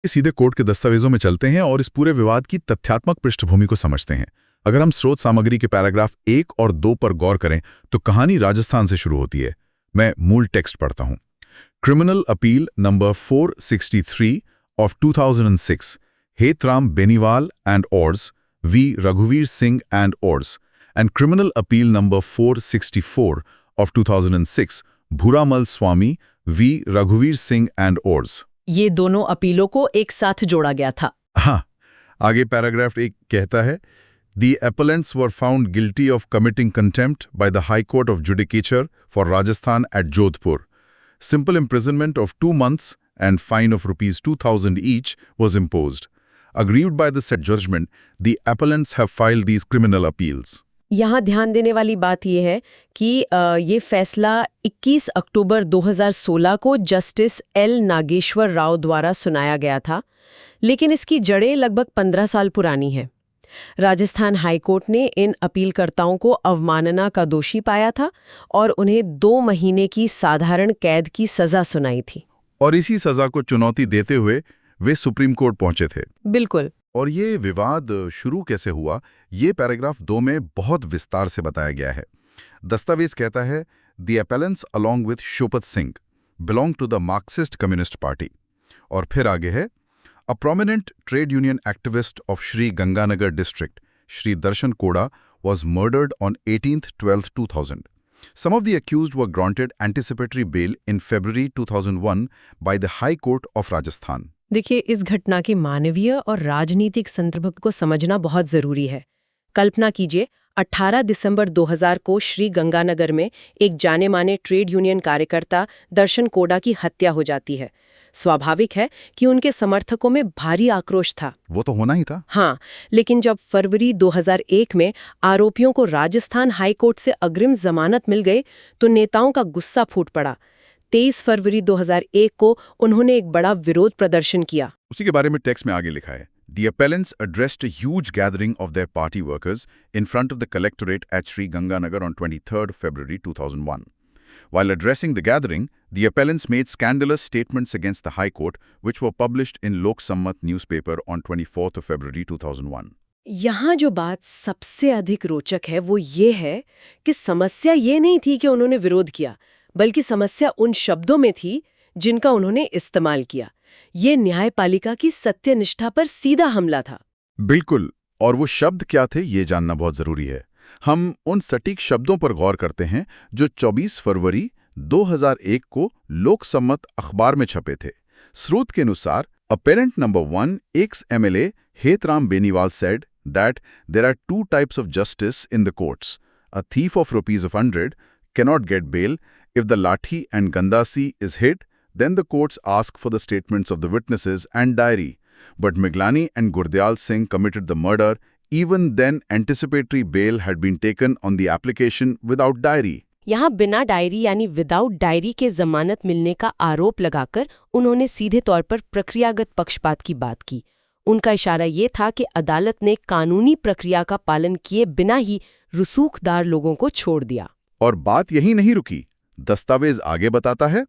सीधे कोर्ट के दस्तावेजों में चलते हैं और इस पूरे विवाद की तथ्यात्मक पृष्ठभूमि को समझते हैं। अगर हम स्रोत सामग्री के पैराग्राफ 1 और 2 पर गौर करें तो कहानी राजस्थान से शुरू होती है। मैं मूल टेक्स्ट पढ़ता हूं। Criminal appeal number 463 of 2006 Hetram Beniwal and ors v रघुवीर Singh and ors and criminal appeal number 464 of 2006 Bhuramal Swami v रघुवीर सिंह एंड ऑर्स। ये दोनों अपीलों को एक साथ जोड़ा गया था। हाँ, आगे पैराग्राफ 1 कहता है The appellants were found guilty of committing contempt by the High Court of Judicature for Rajasthan at Jodhpur. Simple imprisonment of 2 months and fine of rupees 2,000 each was imposed. Aggrieved by the said judgment, the appellants have filed these criminal appeals. यहाँ ध्यान देने वाली बात यह है कि ये फैसला 21 अक्टूबर 2016 को जस्टिस एल नागेश्वर राव द्वारा सुनाया गया था, लेकिन इसकी जड़ें लगभग 15 साल पुरानी हैं। राजस्थान हाईकोर्ट ने इन अपीलकर्ताओं को अवमानना का दोषी पाया था और उन्हें 2 महीने की साधारण कैद की सजा सुनाई थी। और इसी सजा को चुनौती देते हुए वे सुप्रीम कोर्ट पहुंचे थे। बिल्कुल। और ये विवाद शुरू कैसे हुआ, ये पैराग्राफ 2 में बहुत विस्तार से बताया गया है। दस्तावेज कहता है the appellants along with Shopat Singh belong to the Marxist Communist party. और फिर आगे है A prominent trade union activist of Sri Ganganagar district, Sri Darshan Koda, was murdered on 18/12/2000. Some of the accused were granted anticipatory bail in February 2001 by the High Court of Rajasthan. देखिए, इस घटना के मानवीय और राजनीतिक संदर्भ को समझना बहुत जरूरी है। कल्पना कीजिए, 18 दिसंबर 2000 को श्री गंगानगर में एक जाने माने ट्रेड यूनियन कार्यकर्ता दर्शन कोडा की हत्या हो जाती है। स्वाभाविक है कि उनके समर्थकों में भारी आक्रोश था। वो तो होना ही था। हाँ, लेकिन जब फरवरी 2001 में आरोपियों को राजस्थान हाई कोर्ट से अग्रिम जमानत मिल गई तो नेताओं का गुस्सा फूट पड़ा। 23 फरवरी 2001 को उन्होंने एक बड़ा विरोध प्रदर्शन किया। उसी के बारे में टेक्स्ट में आगे लिखा है The appellants addressed a huge gathering of their party workers in front of the collectorate at Sri Ganganagar on 23rd February 2001. While addressing the gathering, the appellants made scandalous statements against the High Court, which were published in Lok Sammat newspaper on 24th of February 2001. यहाँ जो बात सबसे अधिक रोचक है वो ये है कि समस्या ये नहीं थी कि उन्होंने विरोध किया, बल्कि समस्या उन शब्दों में थी जिनका उन्होंने इस्तेमाल किया। ये न्यायपालिका की सत्यनिष्ठा पर सीधा हमला था। बिल्कुल, और वो शब्द क्या थे ये जानना बहुत जरूरी है। हम उन सटीक शब्दों पर गौर करते हैं जो 24 फरवरी 2001 को लोक सम्मत अखबार में छपे थे। स्रोत के अनुसार apparent number 1 ex MLA Hetram Beniwal said that there are 2 types of justice in the courts. A thief of rupees of 100 cannot get bail. If the lathi and gandasi is hit, then the courts ask for the statements of the witnesses and diary. But Miglani and Gurdyal Singh committed the murder. Even then, anticipatory bail had been taken on the application without diary. यहाँ बिना diary यानी without diary के जमानत मिलने का आरोप लगाकर उन्होंने सीधे तौर पर प्रक्रियागत पक्षपात की बात की। उनका इशारा ये था कि अदालत ने कानूनी प्रक्रिया का पालन किए बिना ही रसूखदार लोगों को छोड़ दिया। और बात यही नहीं रुकी। दस्तावेज आगे बताता है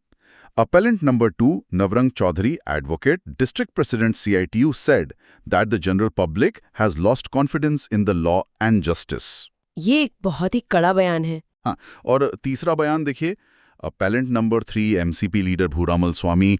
Appellant number 2, Navrang Chaudhary, advocate, district president CITU, said that the general public has lost confidence in the law and justice. ये एक बहुत ही कड़ा बयान है। हाँ, और तीसरा बयान देखिए, Appellant number 3, MCP leader Bhuramal Swamy,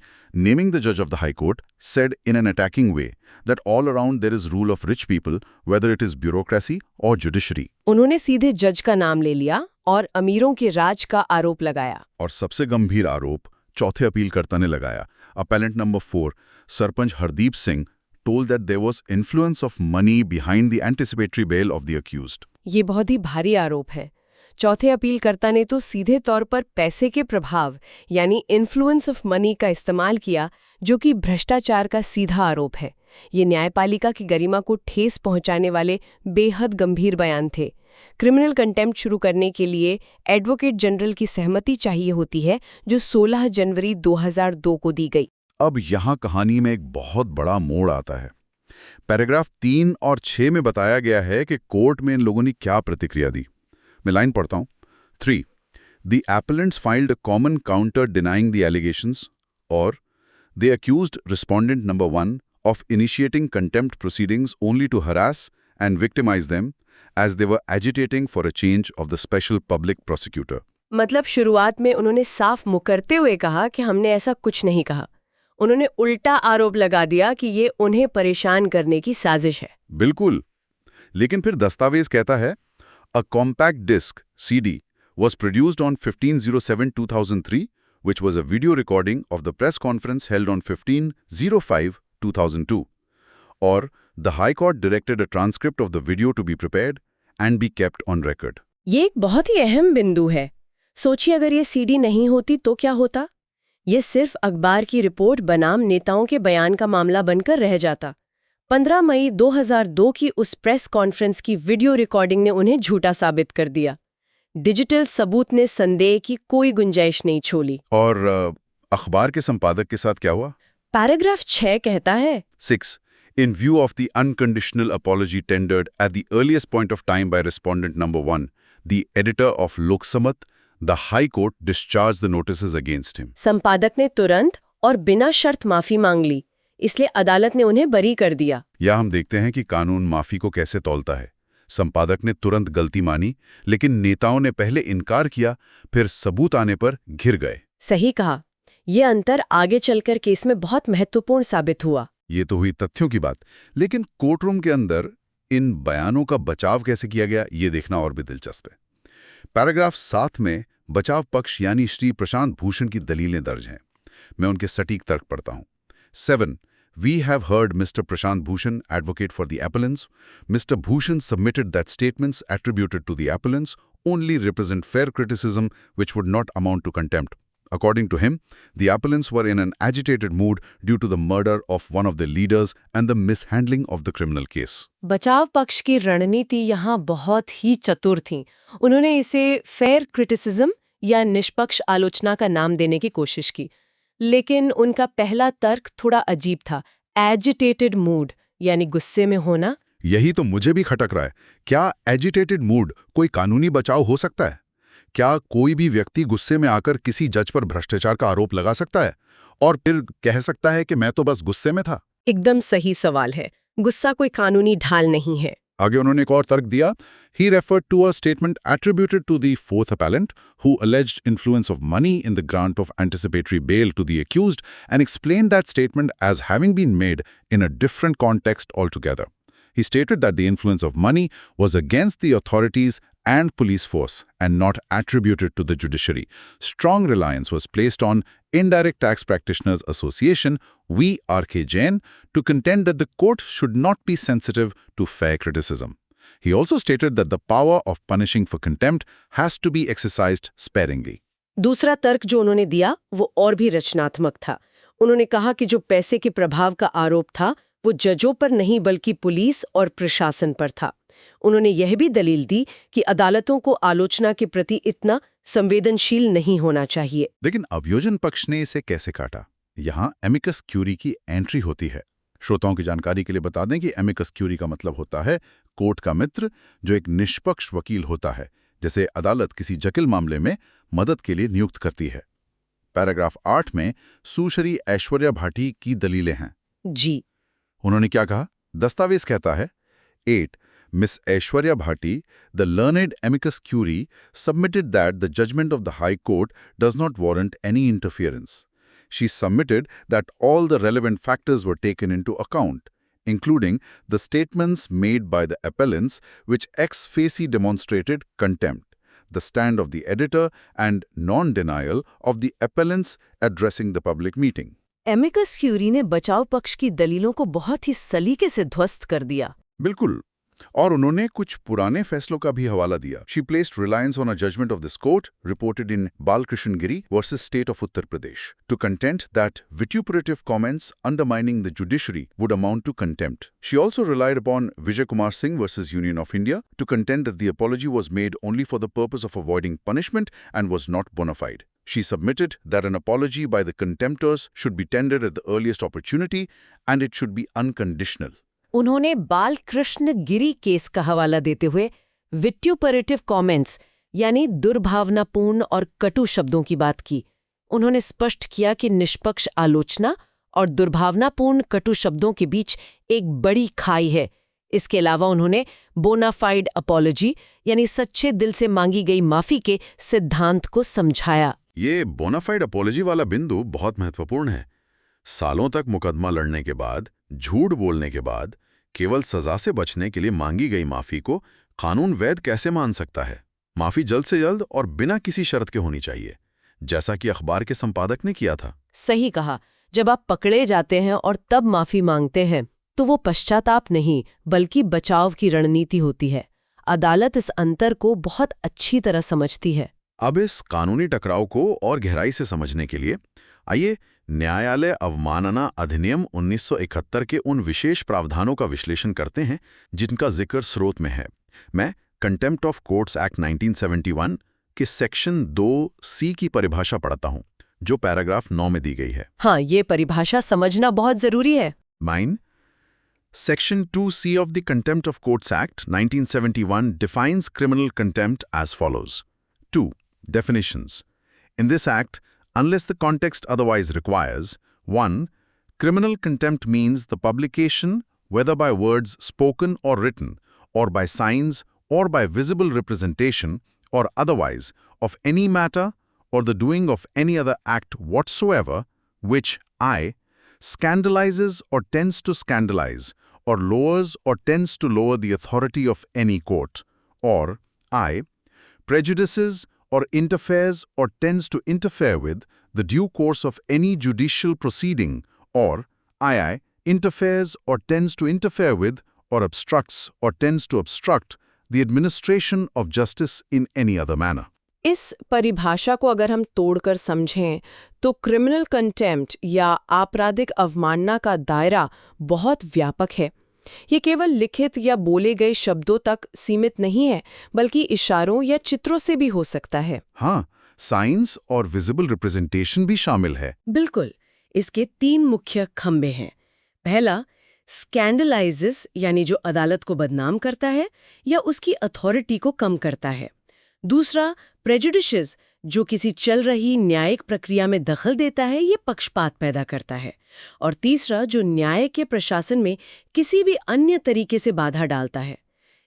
naming the judge of the High Court, said in an attacking way that all around there is rule of rich people, whether it is bureaucracy or judiciary. उन्होंने सीधे जज का नाम ले लिया और अमीरों के राज का आरोप लगाया। और सबसे गंभीर आरोप चौथे अपीलकर्ता ने लगाया। Appellant number 4, sarpanch Hardeep Singh, told that there was influence of money behind the anticipatory bail of the accused. ये बहुत ही भारी आरोप है। चौथे अपीलकर्ता ने तो सीधे तौर पर पैसे के प्रभाव यानी इन्फ्लुएंस ऑफ मनी का इस्तेमाल किया, जो कि भ्रष्टाचार का सीधा आरोप है। ये न्यायपालिका की गरिमा को ठेस पहुंचाने वाले बेहद गंभीर बयान थे। क्रिमिनल कंटेम्प्ट शुरू करने के लिए एडवोकेट जनरल की सहमति चाहिए होती है, जो 16 जनवरी 2002 को दी गई। अब यहाँ कहानी में एक बहुत बड़ा मोड़ आता है। पैराग्राफ 3 और 6 में बताया गया है कि कोर्ट में इन लोगों ने क्या प्रतिक्रिया दी। मैं लाइन पढ़ता हूँ। 3. The appellants filed a common counter denying the allegations, or They accused respondent number 1 of initiating contempt proceedings only to harass and victimize them as they were agitating for a change of the special public prosecutor. मतलब शुरुआत में उन्होंने साफ मुकरते हुए कहा कि हमने ऐसा कुछ नहीं कहा। उन्होंने उल्टा आरोप लगा दिया कि ये उन्हें परेशान करने की साजिश है। बिल्कुल। लेकिन फिर दस्तावेज कहता है, A compact disc CD was produced on 15/07/2003, which was a video recording of the press conference held on 15/05/2002. Or the High Court directed a transcript of the video to be prepared and be kept on record. ये एक बहुत ही अहम बिंदु है। सोचिए अगर ये CD नहीं होती तो क्या होता? ये सिर्फ अखबार की रिपोर्ट बनाम नेताओं के बयान का मामला बनकर रह जाता। 15 मई 2002 की उस प्रेस कॉन्फ्रेंस की वीडियो रिकॉर्डिंग ने उन्हें झूठा साबित कर दिया। डिजिटल सबूत ने संदेह की कोई गुंजाइश नहीं छोड़ी। और अखबार के संपादक के साथ क्या हुआ? पैराग्राफ 6 कहता है 6. In view of the unconditional apology tendered at the earliest point of time by respondent number 1, the editor of Lok Samat, the High Court discharged the notices against him. संपादक ने तुरंत और बिना शर्त माफी मांग ली, इसलिए अदालत ने उन्हें बरी कर दिया। या हम देखते हैं कि कानून माफी को कैसे तौलता है। संपादक ने तुरंत गलती मानी, लेकिन नेताओं ने पहले इनकार किया, फिर सबूत आने पर घिर गए। सही कहा। यह अंतर आगे चलकर केस में बहुत महत्वपूर्ण साबित हुआ। ये तो हुई तथ्यों की बात, लेकिन कोर्टरूम के अंदर इन बयानों का बचाव कैसे किया गया, ये देखना और भी दिलचस्प है। पैराग्राफ 7 में बचाव पक्ष यानी श्री प्रशांत भूषण की दलीलें दर्ज हैं। मैं उनके सटीक तर्क पढ़ता हूं। 7. We have heard Mr. Prashant Bhushan, advocate for the appellants. Mr. Bhushan submitted that statements attributed to the appellants only represent fair criticism which would not amount to contempt. According to him, the appellants were in an agitated mood due to the murder of one of their leaders and the mishandling of the criminal case. बचाव पक्ष की रणनीति यहाँ बहुत ही चतुर थी। उन्होंने इसे फेयर क्रिटिसिज्म या निष्पक्ष आलोचना का नाम देने की कोशिश की, लेकिन उनका पहला तर्क थोड़ा अजीब था। एजिटेटेड मूड यानी गुस्से में होना। यही तो मुझे भी खटक रहा है। क्या एजिटेटेड मूड कोई कानूनी बचाव हो सकता है? क्या कोई भी व्यक्ति गुस्से में आकर किसी जज पर भ्रष्टाचार का आरोप लगा सकता है और फिर कह सकता है कि मैं तो बस गुस्से में था? एकदम सही सवाल है। गुस्सा कोई कानूनी ढाल नहीं है। आगे उन्होंने एक और तर्क दिया। He referred to a statement attributed to the fourth appellant who alleged influence of money in the grant of anticipatory bail to the accused and explained that statement as having been made in a different context altogether. He stated that the influence of money was against the authorities and police force and not attributed to the judiciary. Strong reliance was placed on Indirect Tax Practitioners Association, VRK Jain, to contend that the court should not be sensitive to fair criticism. He also stated that the power of punishing for contempt has to be exercised sparingly. दूसरा तर्क जो उन्होंने दिया वो और भी रचनात्मक था। उन्होंने कहा कि जो पैसे के प्रभाव का आरोप था वो जजों पर नहीं बल्कि पुलिस और प्रशासन पर था। उन्होंने यह भी दलील दी कि अदालतों को आलोचना के प्रति इतना संवेदनशील नहीं होना चाहिए। लेकिन अभियोजन पक्ष ने इसे कैसे काटा? यहाँ एमिकस क्यूरी की एंट्री होती है। श्रोताओं की जानकारी के लिए बता दें कि एमिकस क्यूरी का मतलब होता है कोर्ट का मित्र, जो एक निष्पक्ष वकील होता है, जैसे अदालत किसी जटिल मामले में मदद के लिए नियुक्त करती है। पैराग्राफ 8 में सुश्री ऐश्वर्या भाटी की दलीलें हैं। जी, उन्होंने क्या कहा? दस्तावेज कहता है 8. Miss Aishwarya Bhati, the learned amicus curiae, submitted that the judgment of the High Court does not warrant any interference. She submitted that all the relevant factors were taken into account, including the statements made by the appellants which ex facie demonstrated contempt, the stand of the editor and non-denial of the appellants addressing the public meeting. Amicus curiae ने बचाव पक्ष की दलीलों को बहुत ही सलीके से ध्वस्त कर दिया। बिल्कुल। और उन्होंने कुछ पुराने फैसलों का भी हवाला दिया। She placed reliance on a judgment of this court reported in Balkrishan Giri versus State of Uttar Pradesh to contend that vituperative comments undermining the judiciary would amount to contempt. She also relied upon Vijay Kumar Singh versus Union of India to contend that the apology was made only for the purpose of avoiding punishment and was not bona fide. She submitted that an apology by the contemptors should be tendered at the earliest opportunity and it should be unconditional. उन्होंने बालकृष्ण गिरी case का हवाला देते हुए विट्यूपरेटिव comments यानी दुर्भावनापूर्ण और कटु शब्दों की बात की। उन्होंने स्पष्ट किया कि निष्पक्ष आलोचना और दुर्भावनापूर्ण कटु शब्दों के बीच एक बड़ी खाई है। इसके अलावा उन्होंने बोनाफाइड अपॉलॉजी यानी सच्चे दिल से मांगी गई माफी के सिद्धांत को समझाया। ये बोनाफाइड अपॉलॉजी वाला बिंदु बहुत महत्वपूर्ण है। सालों तक मुकदमा लड़ने के बाद, झूठ बोलने के बाद, केवल सजा से बचने के लिए मांगी गई माफी को कानून वैध कैसे मान सकता है? माफी जल्द से जल्द और बिना किसी शर्त के होनी चाहिए, जैसा कि अखबार के संपादक ने किया था। सही कहा। जब आप पकड़े जाते हैं और तब माफी मांगते हैं तो वो पश्चाताप नहीं बल्कि बचाव की रणनीति होती है। अदालत इस अंतर को बहुत अच्छी तरह समझती है। अब इस कानूनी टकराव को और गहराई से समझने के लिए आइए न्यायालय अवमानना अधिनियम 1971 के उन विशेष प्रावधानों का विश्लेषण करते हैं जिनका जिक्र स्रोत में है। मैं कंटेम्प्ट ऑफ कोर्ट्स एक्ट 1971 के सेक्शन 2C की परिभाषा पढ़ता हूं, जो पैराग्राफ 9 में दी गई है। हाँ, ये परिभाषा समझना बहुत जरूरी है। Mine. Section 2C of the Contempt of Courts Act 1971 defines criminal contempt as follows. 2. Definitions. In this act, unless the context otherwise requires, 1. Criminal contempt means the publication, whether by words spoken or written, or by signs, or by visible representation, or otherwise, of any matter, or the doing of any other act whatsoever, which I. Scandalizes or tends to scandalize, or lowers or tends to lower the authority of any court, or I. Prejudices or interferes or tends to interfere with the due course of any judicial proceeding, or II. Interferes or tends to interfere with, or obstructs or tends to obstruct the administration of justice in any other manner. इस परिभाषा को अगर हम तोड़कर समझें तो criminal contempt या आपराधिक अवमानना का दायरा बहुत व्यापक है। ये केवल लिखित या बोले गए शब्दों तक सीमित नहीं है, बल्कि इशारों या चित्रों से भी हो सकता है। हाँ, साइंस और विजिबल रिप्रेजेंटेशन भी शामिल है। बिल्कुल। इसके 3 मुख्य खंबे हैं। पहला, स्कैंडलाइजेस यानी जो अदालत को बदनाम करता है या उसकी अथॉरिटी को कम करता है। दूसरा, प्रेजुडिशेस जो किसी चल रही न्यायिक प्रक्रिया में दखल देता है, ये पक्षपात पैदा करता है। और तीसरा, जो न्याय के प्रशासन में किसी भी अन्य तरीके से बाधा डालता है।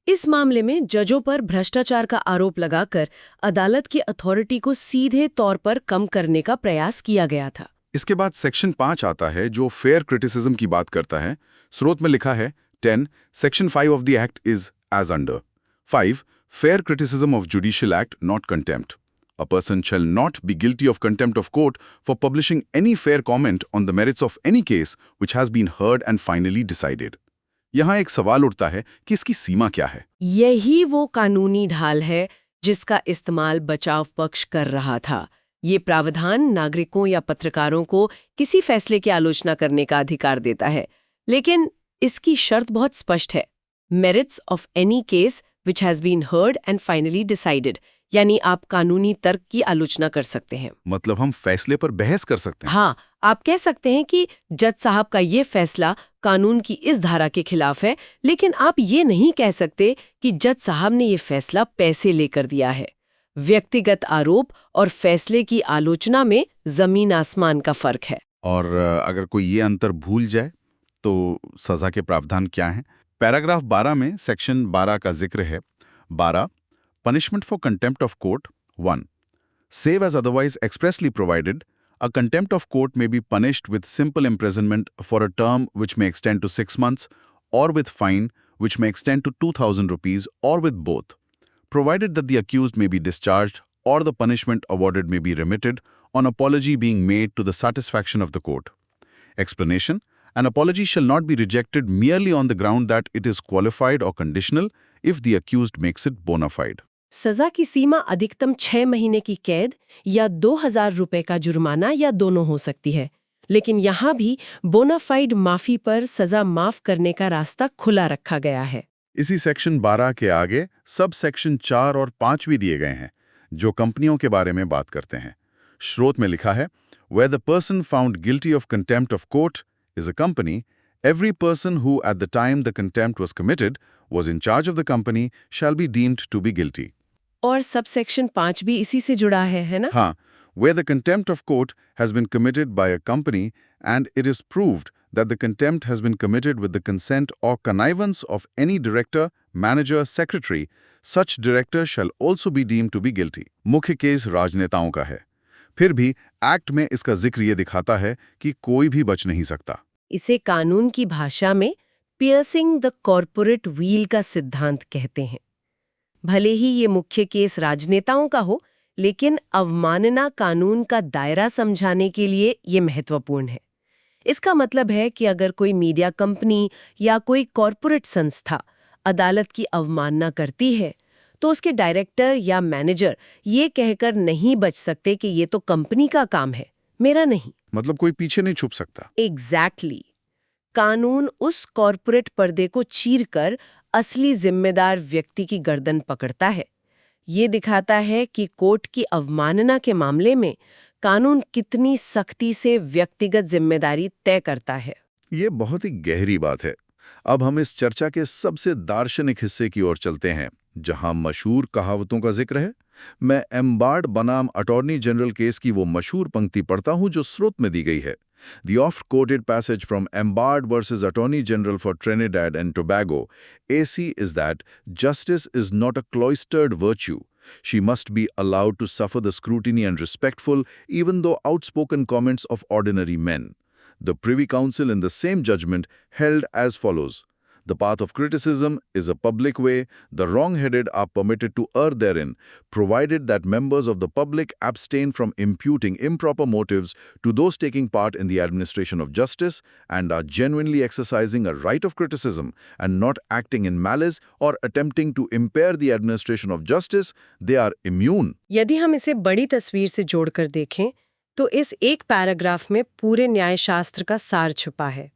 इस मामले में जजों पर भ्रष्टाचार का आरोप लगाकर अदालत की अथॉरिटी को सीधे तौर पर कम करने का प्रयास किया गया था। इसके बाद सेक्शन 5 आता है जो फेयर क्रिटिसिज्म की बात करता है। स्रोत में लिखा है 10. Section 5 of the act is as under 5. Fair criticism of judicial act, not contempt. A person shall not be guilty of contempt of court for publishing any fair comment on the merits of any case which has been heard and finally decided. यहाँ एक सवाल उठता है कि इसकी सीमा क्या है? यही वो कानूनी ढाल है जिसका इस्तेमाल बचाव पक्ष कर रहा था। ये प्रावधान नागरिकों या पत्रकारों को किसी फैसले की आलोचना करने का अधिकार देता है, लेकिन इसकी शर्त बहुत स्पष्ट है। Merits of any case which has been heard and finally decided, यानी आप कानूनी तर्क की आलोचना कर सकते हैं। मतलब हम फैसले पर बहस कर सकते हैं। हाँ, आप कह सकते हैं कि जज साहब का ये फैसला कानून की इस धारा के खिलाफ है, लेकिन आप ये नहीं कह सकते कि जज साहब ने ये फैसला पैसे लेकर दिया है। व्यक्तिगत आरोप और फैसले की आलोचना में जमीन आसमान का फर्क है। और अगर कोई ये अंतर भूल जाए तो सजा के प्रावधान क्या हैं? पैराग्राफ 12 में सेक्शन 12 का जिक्र है। 12. Punishment for contempt of court. 1. Save as otherwise expressly provided, a contempt of court may be punished with simple imprisonment for a term which may extend to 6 months, or with fine which may extend to 2,000 rupees, or with both, provided that the accused may be discharged or the punishment awarded may be remitted on apology being made to the satisfaction of the court. Explanation. An apology shall not be rejected merely on the ground that it is qualified or conditional if the accused makes it bona fide. सजा की सीमा अधिकतम 6 महीने की कैद या 2,000 रुपए का जुर्माना या दोनों हो सकती है, लेकिन यहाँ भी बोनाफाइड माफी पर सजा माफ करने का रास्ता खुला रखा गया है। इसी सेक्शन 12 के आगे सब सेक्शन 4 और 5 भी दिए गए हैं जो कंपनियों के बारे में बात करते हैं। स्रोत में लिखा है, Where the person found guilty of contempt of court is a company, every person who at the time the contempt was committed was in charge of the company shall be deemed to be guilty. और sub section 5 भी इसी से जुड़ा है ना? हाँ, where the contempt of court has been committed by a company and it is proved that the contempt has been committed with the consent or connivance of any director, manager, secretary, such director shall also be deemed to be guilty. मुख्य case राजनेताओं का है। फिर भी act में इसका जिक्र ये दिखाता है कि कोई भी बच नहीं सकता। इसे कानून की भाषा में पियर्सिंग द कॉर्पोरेट व्हील का सिद्धांत कहते हैं। भले ही ये मुख्य केस राजनेताओं का हो, लेकिन अवमानना कानून का दायरा समझाने के लिए ये महत्वपूर्ण है। इसका मतलब है कि अगर कोई मीडिया कंपनी या कोई कॉर्पोरेट संस्था अदालत की अवमानना करती है, तो उसके डायरेक्टर या मैनेजर ये कहकर नहीं बच सकते कि ये तो कंपनी का काम है, मेरा नहीं। मतलब कोई पीछे नहीं छुप सकता। एग्जैक्टली। कानून उस कॉर्पोरेट पर्दे को चीरकर असली जिम्मेदार व्यक्ति की गर्दन पकड़ता है। ये दिखाता है कि कोर्ट की अवमानना के मामले में कानून कितनी सख्ती से व्यक्तिगत जिम्मेदारी तय करता है। ये बहुत ही गहरी बात है। अब हम इस चर्चा के सबसे दार्शनिक हिस्से की ओर चलते हैं, जहां मशहूर कहावतों का जिक्र है। मैं एम्बार्ड बनाम अटॉर्नी जनरल केस की वो मशहूर पंक्ति पढ़ता हूं जो स्रोत में दी गई है। The oft-quoted passage from Embard versus Attorney General for Trinidad and Tobago, AC, is that justice is not a cloistered virtue. She must be allowed to suffer the scrutiny and respectful, even though outspoken comments of ordinary men. The Privy Council in the same judgment held as follows. The path of criticism is a public way. The wrong-headed are permitted to err therein, provided that members of the public abstain from imputing improper motives to those taking part in the administration of justice and are genuinely exercising a right of criticism and not acting in malice or attempting to impair the administration of justice, they are immune. यदि हम इसे बड़ी तस्वीर से जोड़कर देखें, तो इस एक पैराग्राफ में पूरे न्यायशास्त्र का सार छुपा है।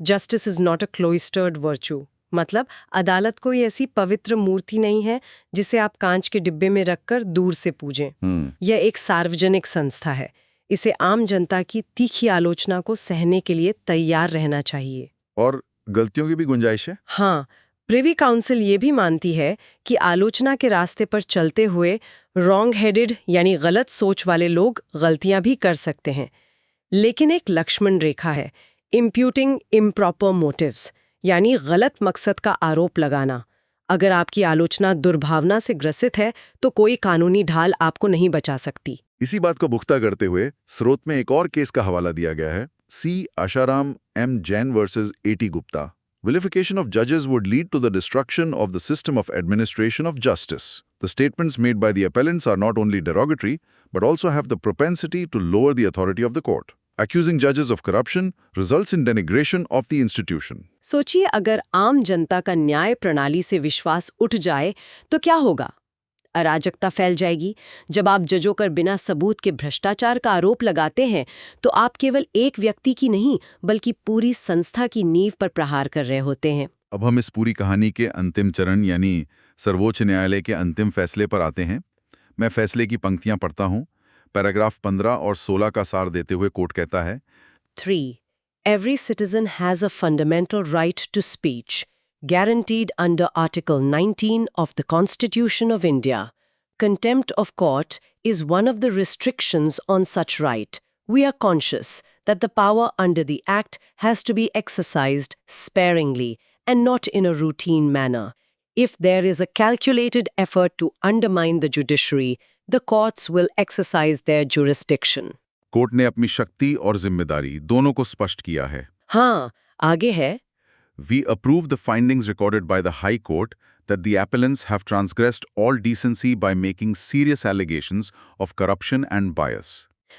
Justice is not a cloistered virtue, मतलब अदालत कोई ऐसी पवित्र मूर्ति नहीं है जिसे आप कांच के डिब्बे में रखकर दूर से पूजें। यह एक सार्वजनिक संस्था है। इसे आम जनता की तीखी आलोचना को सहने के लिए तैयार रहना चाहिए। और गलतियों की भी गुंजाइश है? हाँ, प्रिवी काउंसिल ये भी मानती है कि आलोचना के रास्ते पर चलते हुए रॉन्ग हेडेड यानी गलत सोच वाले लोग गलतियां भी कर सकते हैं, लेकिन एक लक्ष्मण रेखा है, इम्प्यूटिंग इम्प्रॉपर मोटिव्स यानी गलत मकसद का आरोप लगाना। अगर आपकी आलोचना दुर्भावना से ग्रसित है तो कोई कानूनी ढाल आपको नहीं बचा सकती। इसी बात को पुख्ता करते हुए स्रोत में एक और केस का हवाला दिया गया है, C Asharam M Jain versus A T Gupta. Vilification of judges would lead to the destruction of the system of administration of justice. The statements made by the appellants are not only derogatory, but also have the propensity to lower the authority of the court. Accusing judges of corruption results in denigration of the institution. सोचिए, अगर आम जनता का न्याय प्रणाली से विश्वास उठ जाए तो क्या होगा? अराजकता फैल जाएगी। जब आप जजों पर बिना सबूत के भ्रष्टाचार का आरोप लगाते हैं, तो आप केवल एक व्यक्ति की नहीं, बल्कि पूरी संस्था की नींव पर प्रहार कर रहे होते हैं। अब हम इस पूरी कहानी के अंतिम चरण यानी सर्वोच्च न्यायालय के अंतिम फैसले पर आते हैं। मैं फैसले की पंक्तियां पढ़ता हूं। पैराग्राफ 15 और 16 का सार देते हुए कोर्ट कहता है, 3. Every citizen has a fundamental right to speech, guaranteed under Article 19 of the Constitution of India. Contempt of court is one of the restrictions on such right. We are conscious that the power under the Act has to be exercised sparingly and not in a routine manner. If there is a calculated effort to undermine the judiciary, the courts will exercise their jurisdiction. Court ने अपनी शक्ति और जिम्मेदारी दोनों को स्पष्ट किया है। हाँ, आगे है, We approve the findings recorded by the High Court that the appellants have transgressed all decency by making serious allegations of corruption and bias.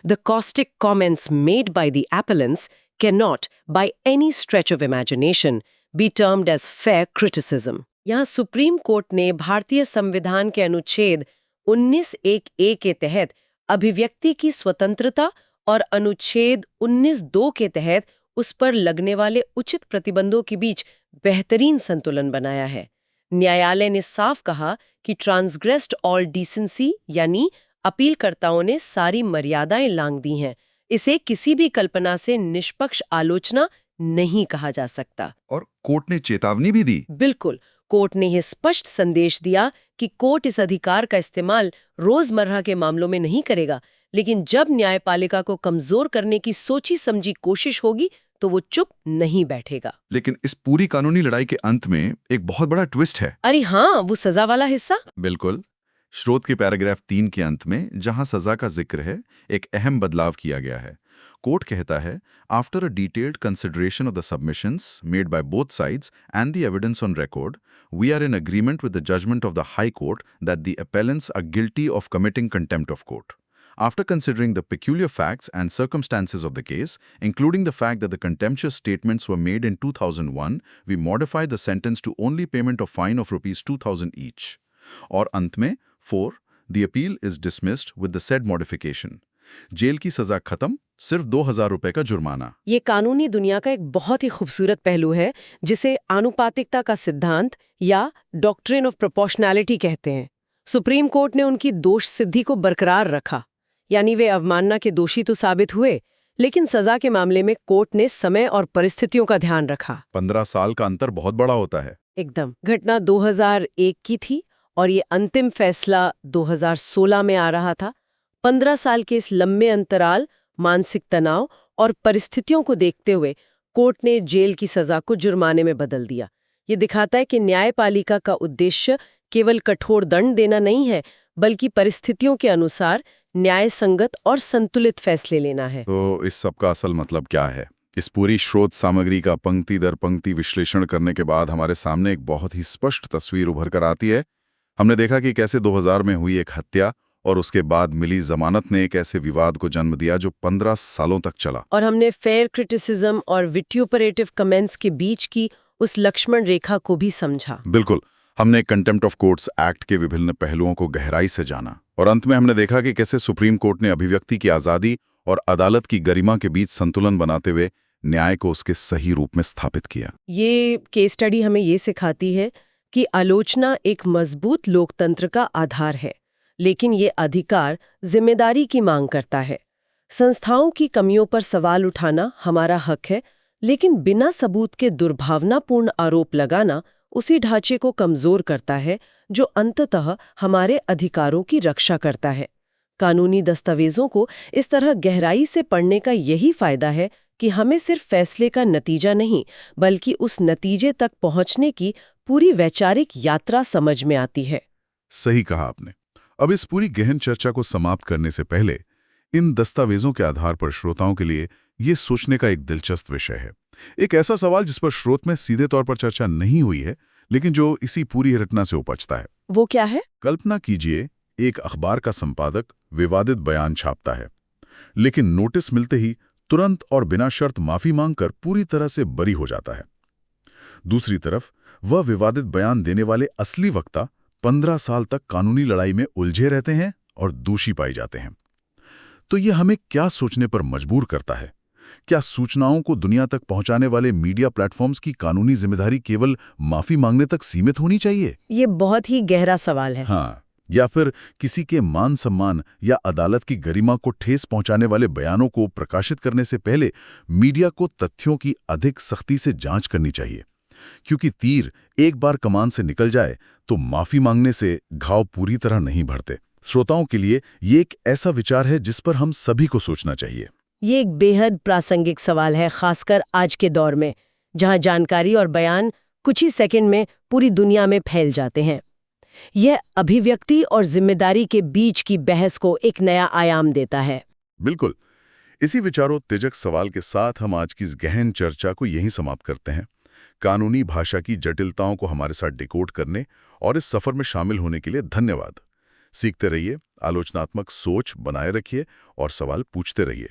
The caustic comments made by the appellants cannot, by any stretch of imagination, be termed as fair criticism. यहाँ supreme court ने भारतीय संविधान के अनुच्छेद 19(1)(a) के तहत अभिव्यक्ति की स्वतंत्रता और अनुच्छेद 19(2) के तहत उस पर लगने वाले उचित प्रतिबंधों के बीच बेहतरीन संतुलन बनाया है। न्यायालय ने साफ कहा कि ट्रांसग्रेस्ड ऑल डिसेंसी यानी अपीलकर्ताओं ने सारी मर्यादाएं लांघ दी हैं। इसे किसी भी कल्पना से निष्पक्ष आलोचना नहीं कहा जा सकता। और कोर्ट ने चेतावनी भी दी। बिल्कुल, कोर्ट ने यह स्पष्ट संदेश दिया कि कोर्ट इस अधिकार का इस्तेमाल रोजमर्रा के मामलों में नहीं करेगा, लेकिन जब न्यायपालिका को कमजोर करने की सोची समझी कोशिश होगी तो वो चुप नहीं बैठेगा। लेकिन इस पूरी कानूनी लड़ाई के अंत में एक बहुत बड़ा ट्विस्ट है। अरे हाँ, वो सजा वाला हिस्सा। बिल्कुल। स्रोत के पैराग्राफ 3 के अंत में जहां सजा का जिक्र है, एक अहम बदलाव किया गया है। कोर्ट कहता है, after a detailed consideration of the submissions made by both sides and the evidence on record, we are in agreement with the judgment of the high court that the appellants are guilty of committing contempt of court. After considering the peculiar facts and circumstances of the case, including the fact that the contemptuous statements were made in 2001, we modify the sentence to only payment of fine of rupees 2000 each. और अंत में 4. The appeal is dismissed with the said modification. Jail की सजा खत्म, सिर्फ 2000 रुपए का जुर्माना। ये कानूनी दुनिया का एक बहुत ही खूबसूरत पहलू है जिसे आनुपातिकता का सिद्धांत या डॉक्ट्रिन ऑफ प्रोपोर्शनैलिटी कहते हैं। सुप्रीम कोर्ट ने उनकी दोष सिद्धि को बरकरार रखा, यानी वे अवमानना के दोषी तो साबित हुए, लेकिन सजा के मामले में कोर्ट ने समय और परिस्थितियों का ध्यान रखा। 15 साल का अंतर बहुत बड़ा होता है। एकदम। घटना 2001 की थी और ये अंतिम फैसला 2016 में आ रहा था। 15 साल के इस लंबे अंतराल, मानसिक तनाव और परिस्थितियों को देखते हुए कोर्ट ने जेल की सजा को जुर्माने में बदल दिया। ये दिखाता है कि न्यायपालिका का उद्देश्य केवल कठोर दंड देना नहीं है, बल्कि परिस्थितियों के अनुसार न्याय संगत और संतुलित फैसले लेना है। तो इस सब का असल मतलब क्या है? इस पूरी स्रोत सामग्री का पंक्ति दर पंक्ति विश्लेषण करने के बाद हमारे सामने एक बहुत ही स्पष्ट तस्वीर उभर कर आती है। हमने देखा कि कैसे 2000 में हुई एक हत्या और उसके बाद मिली जमानत ने एक ऐसे विवाद को जन्म दिया जो 15 सालों तक चला। और हमने फेयर क्रिटिसिज्म और विट्यूपरेटिव कमेंट्स के बीच की उस लक्ष्मण रेखा को भी समझा। बिल्कुल। हमने कंटेम्प्ट ऑफ कोर्ट्स एक्ट के विभिन्न पहलुओं को गहराई से जाना और अंत में हमने देखा कि कैसे सुप्रीम कोर्ट ने अभिव्यक्ति की आज़ादी और अदालत की गरिमा के बीच संतुलन बनाते हुए न्याय को उसके सही रूप में स्थापित किया। ये केस स्टडी हमें ये सिखाती है कि आलोचना एक मजबूत लोकतंत्र का आधार है, लेकिन ये अधिकार जिम्मेदारी की मांग करता है। संस्थाओं की कमियों पर सवाल उठाना हमारा हक है, लेकिन बिना सबूत के दुर्भावनापूर्ण आरोप लगाना उसी ढांचे को कमजोर करता है जो अंततः हमारे अधिकारों की रक्षा करता है। कानूनी दस्तावेजों को इस तरह गहराई से पढ़ने का यही फायदा है कि हमें सिर्फ फैसले का नतीजा नहीं, बल्कि उस नतीजे तक पहुंचने की पूरी वैचारिक यात्रा समझ में आती है। सही कहा आपने। अब इस पूरी गहन चर्चा को समाप्त करने से पहले इन दस्तावेजों के आधार पर श्रोताओं के लिए ये सोचने का एक दिलचस्प विषय है। एक ऐसा सवाल जिस पर स्रोत में सीधे तौर पर चर्चा नहीं हुई है, लेकिन जो इसी पूरी रचना से उपजता है। वो क्या है? कल्पना कीजिए, एक अखबार का संपादक विवादित बयान छापता है, लेकिन नोटिस मिलते ही तुरंत और बिना शर्त माफी मांगकर पूरी तरह से बरी हो जाता है। दूसरी तरफ वह विवादित बयान देने वाले असली वक्ता 15 साल तक कानूनी लड़ाई में उलझे रहते हैं और दोषी पाए जाते हैं। तो ये हमें क्या सोचने पर मजबूर करता है? क्या सूचनाओं को दुनिया तक पहुंचाने वाले मीडिया प्लेटफॉर्म्स की कानूनी जिम्मेदारी केवल माफी मांगने तक सीमित होनी चाहिए? ये बहुत ही गहरा सवाल है। हाँ, या फिर किसी के मान सम्मान या अदालत की गरिमा को ठेस पहुंचाने वाले बयानों को प्रकाशित करने से पहले मीडिया को तथ्यों की अधिक सख्ती से जांच करनी चाहिए, क्योंकि तीर एक बार कमान से निकल जाए तो माफी मांगने से घाव पूरी तरह नहीं भरते। श्रोताओं के लिए ये एक ऐसा विचार है जिस पर हम सभी को सोचना चाहिए। ये एक बेहद प्रासंगिक सवाल है, खासकर आज के दौर में, जहां जानकारी और बयान कुछ ही सेकंड में पूरी दुनिया में फैल जाते हैं। यह अभिव्यक्ति और जिम्मेदारी के बीच की बहस को एक नया आयाम देता है। बिल्कुल। इसी विचारोत्तेजक सवाल के साथ हम आज की इस गहन चर्चा को यहीं समाप्त करते हैं। कानूनी भाषा की जटिलताओं को हमारे साथ डिकोड करने और इस सफर में शामिल होने के लिए धन्यवाद। सीखते रहिए, आलोचनात्मक सोच बनाए रखिए और सवाल पूछते रहिए।